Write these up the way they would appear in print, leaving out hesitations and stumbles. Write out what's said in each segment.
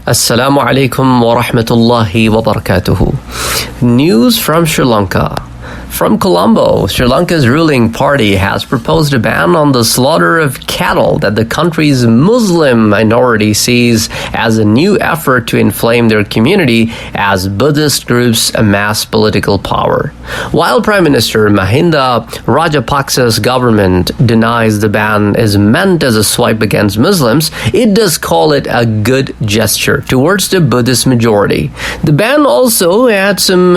Assalamu alaikum wa rahmatullahi wa barakatuhu. News from Sri Lanka. From Colombo, Sri Lanka's ruling party has proposed a ban on the slaughter of cattle that the country's Muslim minority sees as a new effort to inflame their community as Buddhist groups amass political power. While Prime Minister Mahinda Rajapaksa's government denies the ban is meant as a swipe against Muslims, it does call it a good gesture towards the Buddhist majority. The ban also adds some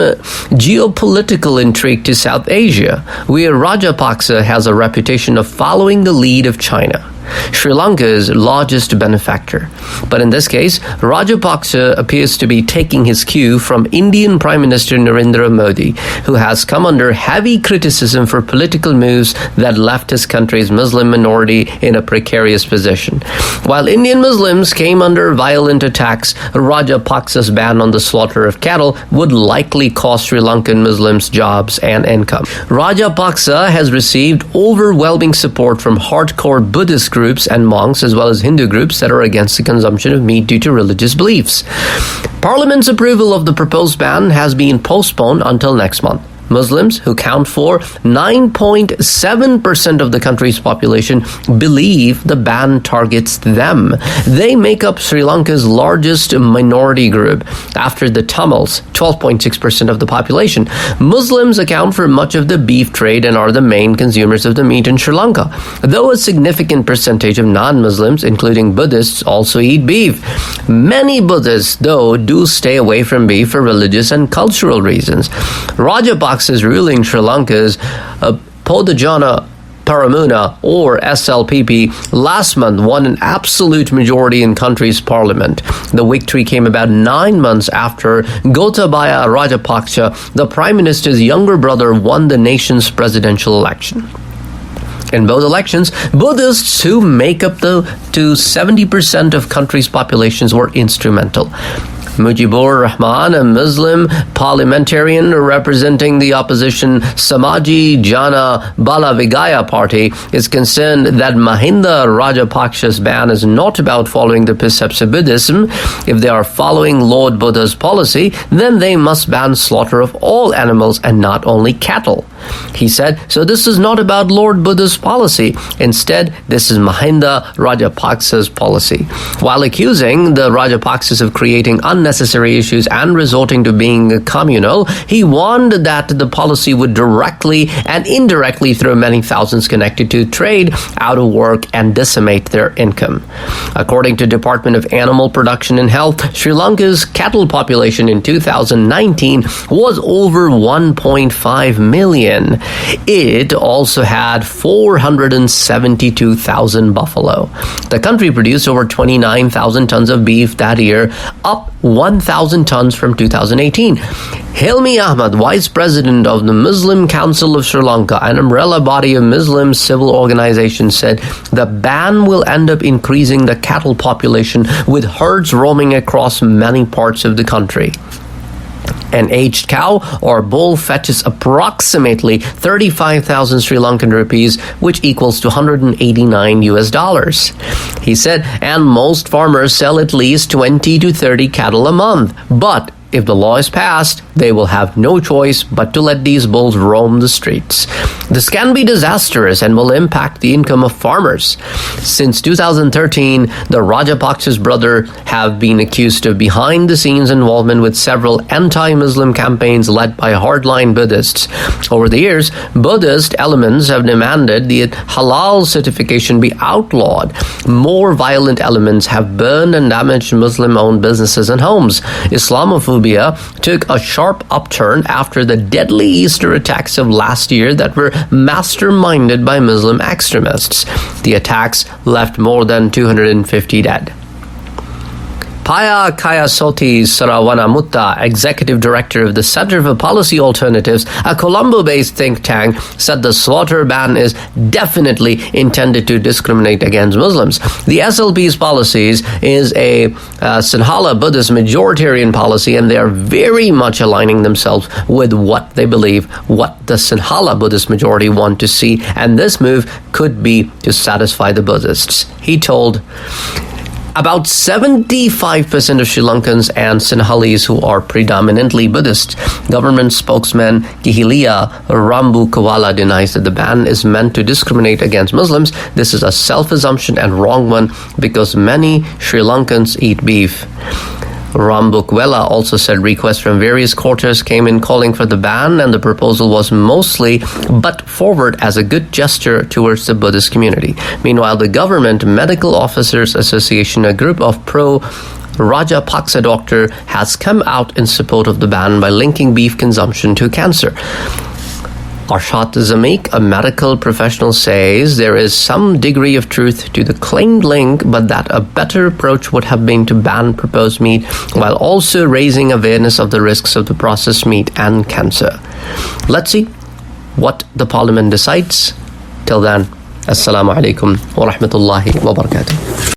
geopolitical intrigue to South Asia, where Rajapaksa has a reputation of following the lead of China, Sri Lanka's largest benefactor. But in this case, Rajapaksa appears to be taking his cue from Indian Prime Minister Narendra Modi, who has come under heavy criticism for political moves that left his country's Muslim minority in a precarious position. While Indian Muslims came under violent attacks, Rajapaksa's ban on the slaughter of cattle would likely cost Sri Lankan Muslims jobs and income. Rajapaksa has received overwhelming support from hardcore Buddhist groups and monks, as well as Hindu groups that are against the consumption of meat due to religious beliefs. Parliament's approval of the proposed ban has been postponed until next month. Muslims, who count for 9.7% of the country's population, believe the ban targets them. They make up Sri Lanka's largest minority group after the Tamils, 12.6% of the population. Muslims account for much of the beef trade and are the main consumers of the meat in Sri Lanka, though a significant percentage of non-Muslims, including Buddhists, also eat beef. Many Buddhists, though, do stay away from beef for religious and cultural reasons. Rajapaksa is ruling Sri Lanka's Podujana Paramuna, or SLPP, last month won an absolute majority in country's parliament. The victory came about 9 months after Gotabaya Rajapaksa, the prime minister's younger brother, won the nation's presidential election. In both elections, Buddhists, who make up to 70% of country's populations, were instrumental. Mujibur Rahman, a Muslim parliamentarian representing the opposition Samaji Jana Balavigaya party, is concerned that Mahinda Rajapaksa's ban is not about following the precepts of Buddhism. If they are following Lord Buddha's policy, then they must ban slaughter of all animals and not only cattle. He said, so this is not about Lord Buddha's policy. Instead, this is Mahinda Rajapaksa's policy. While accusing the Rajapaksas of creating unnecessary issues and resorting to being communal, he warned that the policy would directly and indirectly throw many thousands connected to trade out of work and decimate their income. According to Department of Animal Production and Health, Sri Lanka's cattle population in 2019 was over 1.5 million. It also had 472,000 buffalo. The country produced over 29,000 tons of beef that year, up 1,000 tons from 2018. Hilmi Ahmad, Vice President of the Muslim Council of Sri Lanka, an umbrella body of Muslim civil organizations, said the ban will end up increasing the cattle population, with herds roaming across many parts of the country. An aged cow or bull fetches approximately 35,000 Sri Lankan rupees, which equals to $189. He said, and most farmers sell at least 20 to 30 cattle a month. But if the law is passed, they will have no choice but to let these bulls roam the streets. This can be disastrous and will impact the income of farmers. Since 2013, the Rajapaksa's brother have been accused of behind-the-scenes involvement with several anti-Muslim campaigns led by hardline Buddhists. Over the years, Buddhist elements have demanded the halal certification be outlawed. More violent elements have burned and damaged Muslim-owned businesses and homes. Islamophobia took a sharp upturn after the deadly Easter attacks of last year that were masterminded by Muslim extremists. The attacks left more than 250 dead. Paya Kayasoti Saravanamutta, Executive Director of the Center for Policy Alternatives, a Colombo-based think tank, said the slaughter ban is definitely intended to discriminate against Muslims. The SLP's policies is a Sinhala Buddhist majoritarian policy, and they are very much aligning themselves with what they believe, what the Sinhala Buddhist majority want to see, and this move could be to satisfy the Buddhists. He told About 75% of Sri Lankans and Sinhalese who are predominantly Buddhist. Government spokesman Kihilia Rambukawala denies that the ban is meant to discriminate against Muslims. This is a self-assumption and wrong one because many Sri Lankans eat beef. Rambukwela also said requests from various quarters came in calling for the ban, and the proposal was mostly put forward as a good gesture towards the Buddhist community. Meanwhile, the Government Medical Officers Association, a group of pro-Rajapaksa doctor, has come out in support of the ban by linking beef consumption to cancer. Arshad Zamik, a medical professional, says there is some degree of truth to the claimed link, but that a better approach would have been to ban proposed meat while also raising awareness of the risks of the processed meat and cancer. Let's see what the Parliament decides. Till then, Assalamu alaikum wa rahmatullahi wa barakatuh.